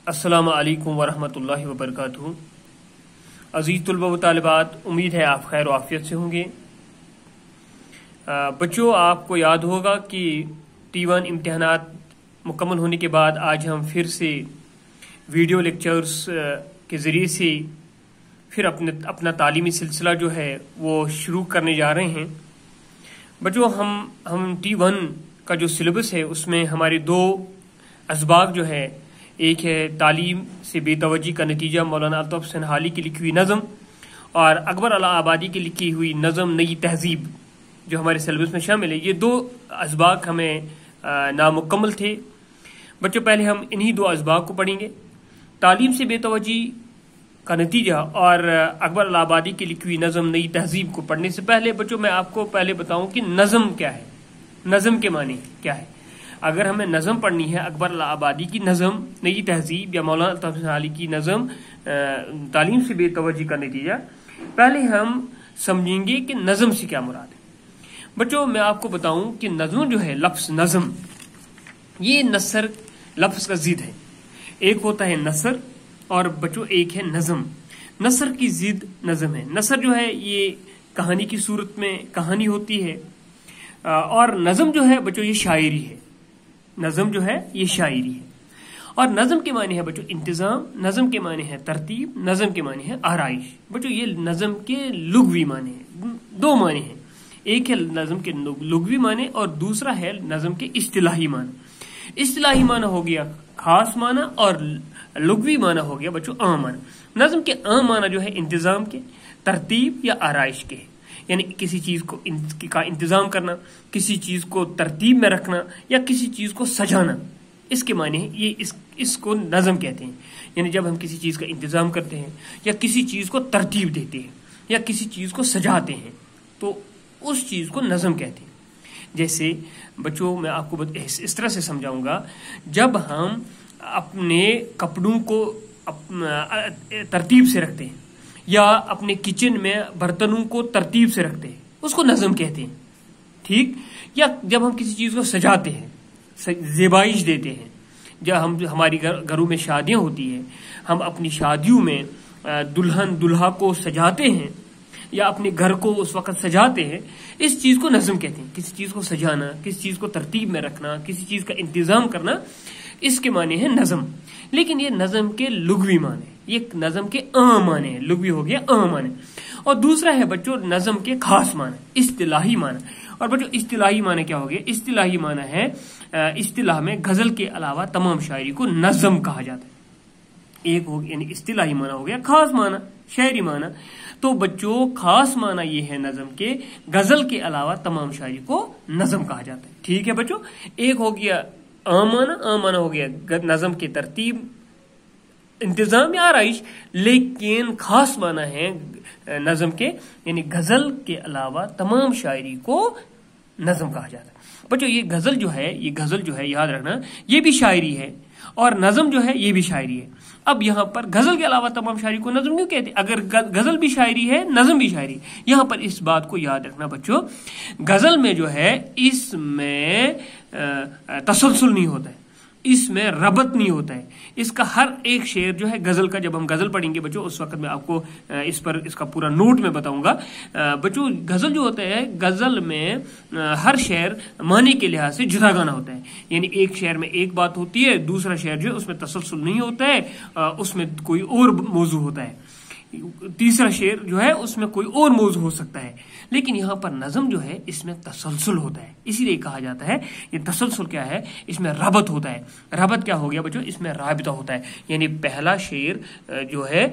السلام علیکم ورحمۃ اللہ وبرکاتہ۔ عزیز طلبہ و طالبات، امید ہے آپ خیر و عافیت سے ہوں گے۔ بچوں، آپ کو یاد ہوگا کہ T1 امتحانات مکمل ہونے کے بعد آج ہم پھر سے ویڈیو لیکچرز کے ذریعے سے پھر اپنا تعلیمی سلسلہ جو ہے وہ شروع کرنے جا رہے ہیں۔ بچوں، ہم T1 کا جو سلیبس ہے اس میں ہمارے دو اسباق جو ہے، ایک ہے تعلیم سے بے توجہی کا نتیجہ مولانا الطاف حسین حالی کی لکھی ہوئی نظم، اور اکبر علی آبادی کی لکھی ہوئی نظم نئی تہذیب جو ہمارے سلیبس میں شامل ہے۔ یہ دو اسباق ہمیں نامکمل تھے۔ بچوں، پہلے ہم انہی دو اسباق کو پڑھیں گے، تعلیم سے بے توجہی کا نتیجہ اور اکبر علی آبادی کی لکھی ہوئی نظم نئی تہذیب کو پڑھنے سے پہلے بچوں میں آپ کو پہلے بتاؤں کہ نظم کیا ہے، نظم کے معنی کیا ہے۔ اگر ہمیں نظم پڑھنی ہے، اکبر علی آبادی کی نظم نئی تہذیب یا مولانا الطاف حسین حالی کی نظم تعلیم سے بے توجہی کا نتیجہ، پہلے ہم سمجھیں گے کہ نظم سے کیا مراد ہے۔ بچوں، میں آپ کو بتاؤں کہ نظم جو ہے، لفظ نظم یہ نثر لفظ کا ضد ہے۔ ایک ہوتا ہے نثر اور بچوں ایک ہے نظم۔ نثر کی ضد نظم ہے۔ نثر جو ہے یہ کہانی کی صورت میں کہانی ہوتی ہے، اور نظم جو ہے بچوں یہ شاعری ہے۔ نظم جو ہے یہ شاعری ہے، اور نظم کے معنی ہے بچوں انتظام، نظم کے معنی ہے ترتیب، نظم کے معنی ہے آرائش۔ بچوں یہ نظم کے لغوی معنی ہیں، دو معنی ہیں، ایک ہے نظم کے لغوی معنی اور دوسرا ہے نظم کے اصطلاحی معنی۔ اصطلاحی معنی ہو گیا خاص معنی اور لغوی معنی ہو گیا بچوں عام معنی۔ نظم کے عام معنی جو ہے انتظام کے، ترتیب یا آرائش کے، یعنی کسی چیز کا انتظام کرنا، کسی چیز کو ترتیب میں رکھنا یا کسی چیز کو سجانا، اس کے معنی ہے یہ اس کو نظم کہتے ہیں۔ یعنی جب ہم کسی چیز کا انتظام کرتے ہیں یا کسی چیز کو ترتیب دیتے ہیں یا کسی چیز کو سجاتے ہیں تو اس چیز کو نظم کہتے ہیں۔ جیسے بچوں میں آپ کو اس طرح سے سمجھاؤں گا، جب ہم اپنے کپڑوں کو ترتیب سے رکھتے ہیں یا اپنے کچن میں برتنوں کو ترتیب سے رکھتے ہیں، اس کو نظم کہتے ہیں، ٹھیک؟ یا جب ہم کسی چیز کو سجاتے ہیں، زیبائش دیتے ہیں، جب ہماری گھروں میں شادیاں ہوتی ہیں، ہم اپنی شادیوں میں دلہن دلہا کو سجاتے ہیں یا اپنے گھر کو اس وقت سجاتے ہیں، اس چیز کو نظم کہتے ہیں۔ کسی چیز کو سجانا، کسی چیز کو ترتیب میں رکھنا، کسی چیز کا انتظام کرنا، اس کے معنی ہے نظم۔ لیکن یہ نظم کے لغوی معنی، یہ نظم کے عام معنی ہے، لغوی ہو گیا عام معنی، اور دوسرا ہے بچوں نظم کے خاص معنی، اصطلاحی معنی۔ اور بچوں اصطلاحی معنی کیا ہو گیا؟ اصطلاحی معنی ہے اصطلاح میں غزل کے علاوہ تمام شاعری کو نظم کہا جاتا ہے۔ ایک ہو یعنی اصطلاحی معنی ہو گیا خاص معنی، شعری معنی۔ تو بچوں خاص معنی یہ ہے نظم کے، غزل کے علاوہ تمام شاعری کو نظم کہا جاتا ہے، ٹھیک ہے بچوں؟ ایک ہو گیا عام معنی، عام معنی ہو گیا نظم کی ترتیب، انتظام یا آرائش، لیکن خاص معنی ہے نظم کے، یعنی غزل کے علاوہ تمام شاعری کو نظم کہا جاتا ہے۔ بچوں یہ غزل جو ہے یاد رکھنا، یہ بھی شاعری ہے، اور نظم جو ہے یہ بھی شاعری ہے۔ اب یہاں پر غزل کے علاوہ تمام شاعری کو نظم کیوں کہتے ہیں؟ اگر غزل بھی شاعری ہے، نظم بھی شاعری ہے، یہاں پر اس بات کو یاد رکھنا بچوں، غزل میں جو ہے اس میں تسلسل نہیں ہوتا ہے، اس میں ربط نہیں ہوتا ہے، اس کا ہر ایک شعر جو ہے غزل کا، جب ہم غزل پڑھیں گے بچوں اس وقت میں آپ کو اس کا پورا نوٹ میں بتاؤں گا۔ بچوں غزل جو ہوتا ہے، غزل میں ہر شعر معنی کے لحاظ سے جدا گانا ہوتا ہے، یعنی ایک شعر میں ایک بات ہوتی ہے، دوسرا شعر جو ہے اس میں تسلسل نہیں ہوتا ہے، اس میں کوئی اور موضوع ہوتا ہے، تیسرا شعر جو ہے اس میں کوئی اور موضوع ہو سکتا ہے، لیکن یہاں پر نظم جو ہے اس میں تسلسل ہوتا ہے، اسی لیے کہا جاتا ہے یہ تسلسل کیا ہے، اس میں ربط ہوتا ہے۔ ربط کیا ہو گیا بچوں؟ اس میں رابطہ ہوتا ہے، یعنی پہلا شعر جو ہے،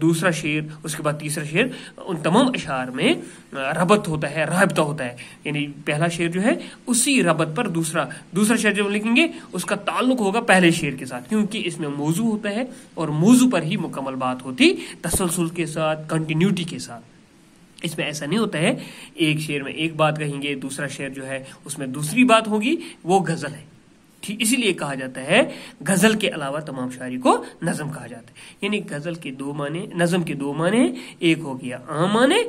دوسرا شعر، اس کے بعد تیسرا شعر، ان تمام اشعار میں ربط ہوتا ہے، رابطہ ہوتا ہے، یعنی پہلا شعر جو ہے اسی ربط پر دوسرا شعر جب لکھیں گے اس کا تعلق ہوگا پہلے شعر کے ساتھ، کیونکہ اس میں موضوع ہوتا ہے اور موضوع پر ہی مکمل بات ہوتی، تسلسل کے ساتھ، کنٹینیوٹی کے ساتھ۔ اس میں ایسا نہیں ہوتا ہے ایک شعر میں ایک بات کہیں گے، دوسرا شعر جو ہے اس میں دوسری بات ہوگی، وہ غزل ہے، ٹھیک؟ اسی لیے کہا جاتا ہے غزل کے علاوہ تمام شاعری کو نظم کہا جاتا ہے۔ یعنی غزل کے دو معنی، نظم کے دو معنی، ایک ہو گیا عام معنی،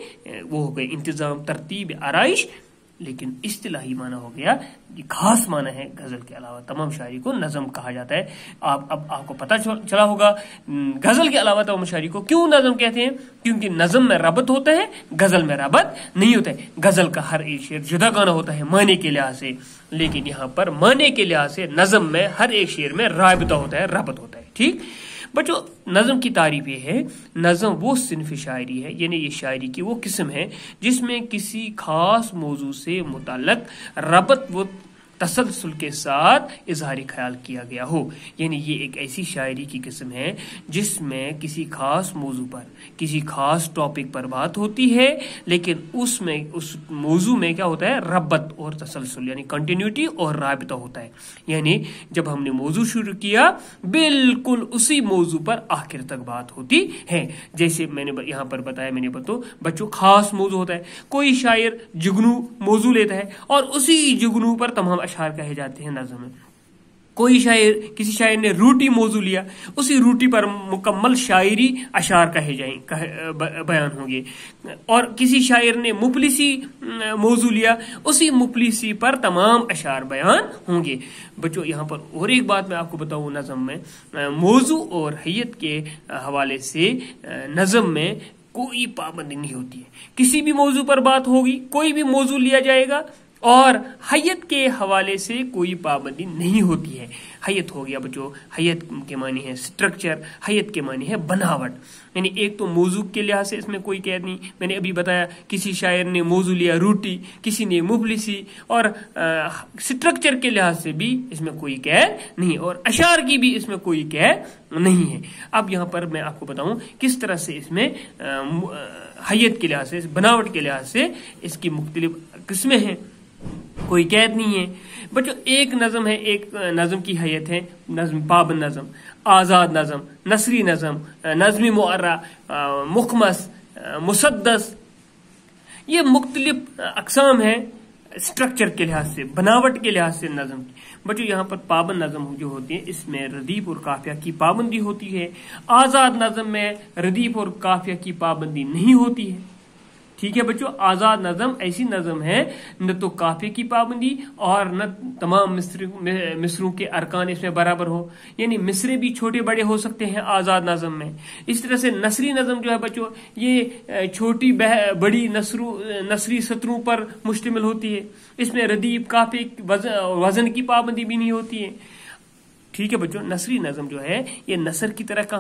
وہ ہو گئے انتظام، ترتیب، آرائش، لیکن اصطلاحی معنی ہو گیا، یہ خاص معنی ہے غزل کے علاوہ تمام شاعری کو نظم کہا جاتا ہے۔ اب آپ کو پتہ چلا ہوگا غزل کے علاوہ تمام شاعری کو کیوں نظم کہتے ہیں، کیونکہ نظم میں ربط ہوتا ہے، غزل میں ربط نہیں ہوتا ہے۔ غزل کا ہر ایک شعر جدا گانا ہوتا ہے معنی کے لحاظ سے، لیکن یہاں پر معنی کے لحاظ سے نظم میں ہر ایک شعر میں رابطہ ہوتا ہے، ربط ہوتا ہے۔ ٹھیک بچوں، نظم کی تعریف یہ ہے، نظم وہ صنف شاعری ہے، یعنی یہ شاعری کی وہ قسم ہے جس میں کسی خاص موضوع سے متعلق ربط و تسلسل کے ساتھ اظہار خیال کیا گیا ہو۔ یعنی یہ ایک ایسی شاعری کی قسم ہے جس میں کسی خاص موضوع پر، کسی خاص ٹاپک پر بات ہوتی ہے، لیکن اس موضوع میں کیا ہوتا ہے، ربط اور تسلسل یعنی کنٹینیوٹی اور رابطہ ہوتا ہے۔ یعنی جب ہم نے موضوع شروع کیا بالکل اسی موضوع پر آخر تک بات ہوتی ہے۔ جیسے میں نے یہاں پر بتایا، میں نے بچوں خاص موضوع ہوتا ہے، کوئی شاعر جگنو موضوع لیتا ہے اور اسی جگنو پر تمام اشعار کہے جاتے ہیں نظم میں۔ کوئی شاعر، کسی شاعر نے روٹی موضوع لیا، اسی روٹی پر مکمل شاعری اشعار کہے جائیں، بیان ہوں گے۔ اور کسی شاعر نے مفلسی موضوع لیا، اسی مفلسی پر تمام اشعار بیان ہوں گے۔ بچوں یہاں پر اور ایک بات میں آپ کو بتاؤں، نظم میں موضوع اور حیت کے حوالے سے نظم میں کوئی پابندی نہیں ہوتی ہے۔ کسی بھی موضوع پر بات ہوگی، کوئی بھی موضوع لیا جائے گا، اور حیت کے حوالے سے کوئی پابندی نہیں ہوتی ہے۔ حیت ہو گیا بچوں، حیت کے معنی ہے سٹرکچر، حیت کے معنی ہے بناوٹ۔ یعنی ایک تو موضوع کے لحاظ سے اس میں کوئی قید نہیں، میں نے ابھی بتایا کسی شاعر نے موضوع لیا روٹی، کسی نے مفلسی، اور سٹرکچر کے لحاظ سے بھی اس میں کوئی قید نہیں، اور اشعار کی بھی اس میں کوئی قید نہیں ہے۔ اب یہاں پر میں آپ کو بتاؤں کس طرح سے اس میں حیت کے لحاظ سے، بناوٹ کے لحاظ سے اس کی مختلف قسمیں ہیں، کوئی قید نہیں ہے۔ بچوں ایک نظم ہے، ایک نظم کی حیت ہے نظم پابند نظم، آزاد نظم، نثری نظم، نظم معرہ، مخمس، مسدس، یہ مختلف اقسام ہیں سٹرکچر کے لحاظ سے، بناوٹ کے لحاظ سے نظم کی۔ بچوں یہاں پر پابند نظم جو ہوتی ہے اس میں ردیف اور قافیہ کی پابندی ہوتی ہے، آزاد نظم میں ردیف اور قافیہ کی پابندی نہیں ہوتی ہے۔ ٹھیک ہے بچوں، آزاد نظم ایسی نظم ہے نہ تو قافیے کی پابندی اور نہ تمام مصروں کے ارکان اس میں برابر ہو، یعنی مصرے بھی چھوٹے بڑے ہو سکتے ہیں آزاد نظم میں۔ اس طرح سے نثری نظم جو ہے بچوں، یہ چھوٹی بڑی نثری سطروں پر مشتمل ہوتی ہے، اس میں ردیف، قافیے، وزن کی پابندی بھی نہیں ہوتی ہے۔ ٹھیک ہے بچوں، نثری نظم جو ہے یہ نثر کی طرح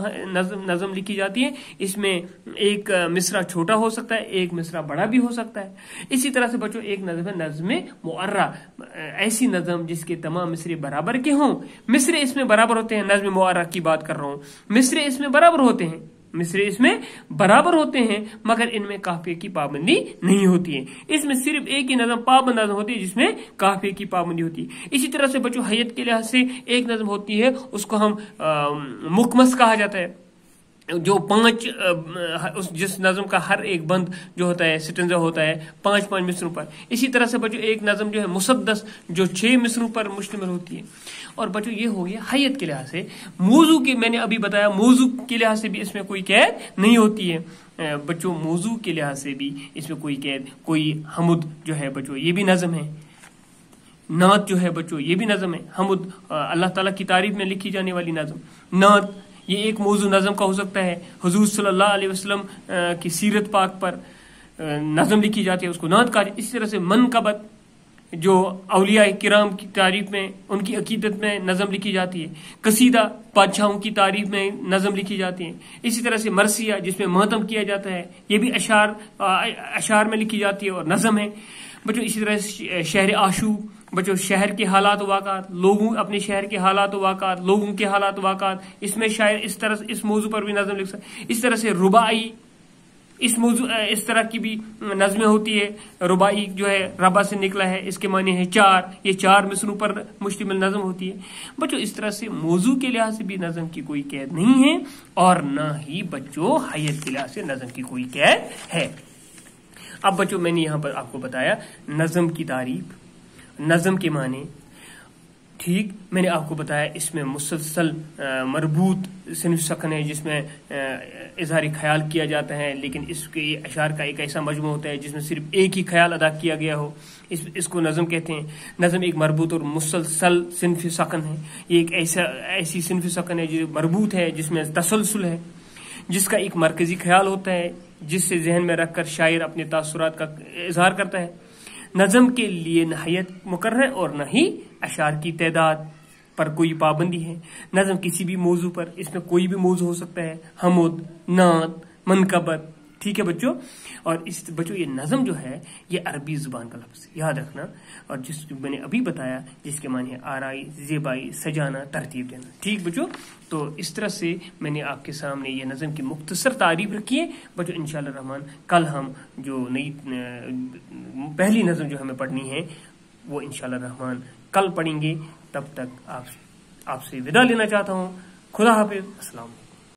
نظم لکھی جاتی ہے، اس میں ایک مصرع چھوٹا ہو سکتا ہے، ایک مصرع بڑا بھی ہو سکتا ہے۔ اسی طرح سے بچوں ایک نظم ہے نظم معرہ، ایسی نظم جس کے تمام مصرے برابر کے ہوں، مصرے اس میں برابر ہوتے ہیں، نظم معرہ کی بات کر رہا ہوں، مصرے اس میں برابر ہوتے ہیں، مصرے اس میں برابر ہوتے ہیں، مگر ان میں قافیے کی پابندی نہیں ہوتی ہے۔ اس میں صرف ایک ہی نظم پابند نظم ہوتی ہے جس میں قافیے کی پابندی ہوتی ہے۔ اسی طرح سے بچوں حیت کے لحاظ سے ایک نظم ہوتی ہے، اس کو ہم مخمس کہا جاتا ہے، جو جس نظم کا ہر ایک بند جو ہوتا ہے سٹنزا ہوتا ہے 5 مصروں پر۔ اسی طرح سے بچوں ایک نظم جو ہے مسدس، جو 6 مصروں پر مشتمل ہوتی ہے۔ اور بچوں یہ ہو گیا حیت کے لحاظ سے۔ موضوع کی میں نے ابھی بتایا، موضوع کے لحاظ سے بھی اس میں کوئی قید نہیں ہوتی ہے۔ بچوں موضوع کے لحاظ سے بھی اس میں کوئی قید، کوئی حمد جو ہے بچوں یہ بھی نظم ہے، نعت جو ہے بچوں یہ بھی نظم ہے، حمد اللہ تعالیٰ کی تعریف میں لکھی جانے والی نظم، نعت یہ ایک موضوع نظم کا ہو سکتا ہے، حضور صلی اللہ علیہ وسلم کی سیرت پاک پر نظم لکھی جاتی ہے، اس کو نعت کہا جاتا ہے۔ اسی طرح سے منقبت جو اولیاء کرام کی تعریف میں، ان کی عقیدت میں نظم لکھی جاتی ہے، قصیدہ بادشاہوں کی تعریف میں نظم لکھی جاتی ہے۔ اسی طرح سے مرثیہ جس میں ماتم کیا جاتا ہے، یہ بھی اشعار میں لکھی جاتی ہے اور نظم ہے بچوں۔ اسی طرح سے شہر عاشور بچوں، شہر کے حالات و واقعات، لوگوں اپنے شہر کے حالات و واقعات، لوگوں کے حالات و واقعات، اس میں شاعر اس طرح سے اس موضوع پر بھی نظم لکھ سکتا ہے۔ اس طرح سے رباعی، اس طرح کی بھی نظمیں ہوتی ہے۔ رباعی جو ہے ربا سے نکلا ہے، اس کے معنی ہے 4، یہ 4 مصروں پر مشتمل نظم ہوتی ہے بچوں۔ اس طرح سے موضوع کے لحاظ سے بھی نظم کی کوئی قید نہیں ہے، اور نہ ہی بچوں حیت کے لحاظ سے نظم کی کوئی قید ہے۔ اب بچوں میں نے یہاں پر آپ کو بتایا نظم کی تعریف، نظم کے معنی، ٹھیک، میں نے آپ کو بتایا اس میں مسلسل مربوط صنف سکن ہے جس میں اظہار خیال کیا جاتا ہے، لیکن اس کے اشعار کا ایک ایسا مجموعہ ہوتا ہے جس میں صرف ایک ہی خیال ادا کیا گیا ہو، اس کو نظم کہتے ہیں۔ نظم ایک مربوط اور مسلسل صنف سکن ہے، یہ ایک ایسی صنف سکن ہے جو مربوط ہے، جس میں تسلسل ہے، جس کا ایک مرکزی خیال ہوتا ہے جس سے ذہن میں رکھ کر شاعر اپنے تاثرات کا اظہار کرتا ہے۔ نظم کے لیے نہایت مقرر ہے اور نہ ہی اشعار کی تعداد پر کوئی پابندی ہے۔ نظم کسی بھی موضوع پر، اس میں کوئی بھی موضوع ہو سکتا ہے، حمد، نعت، منقبت، ٹھیک ہے بچوں۔ اور بچوں یہ نظم جو ہے یہ عربی زبان کا لفظ یاد رکھنا، اور جس میں نے ابھی بتایا جس کے معنی ہے آرائی، زیبائی، سجانا، ترتیب دینا، ٹھیک بچوں۔ تو اس طرح سے میں نے آپ کے سامنے یہ نظم کی مختصر تعریف رکھی ہے بچوں۔ انشاءاللہ الرحمن کل ہم جو نئی پہلی نظم جو ہمیں پڑھنی ہے وہ انشاءاللہ الرحمن کل پڑھیں گے۔ تب تک آپ سے وداع لینا چاہتا ہوں۔ خدا حافظ، السلام علیکم۔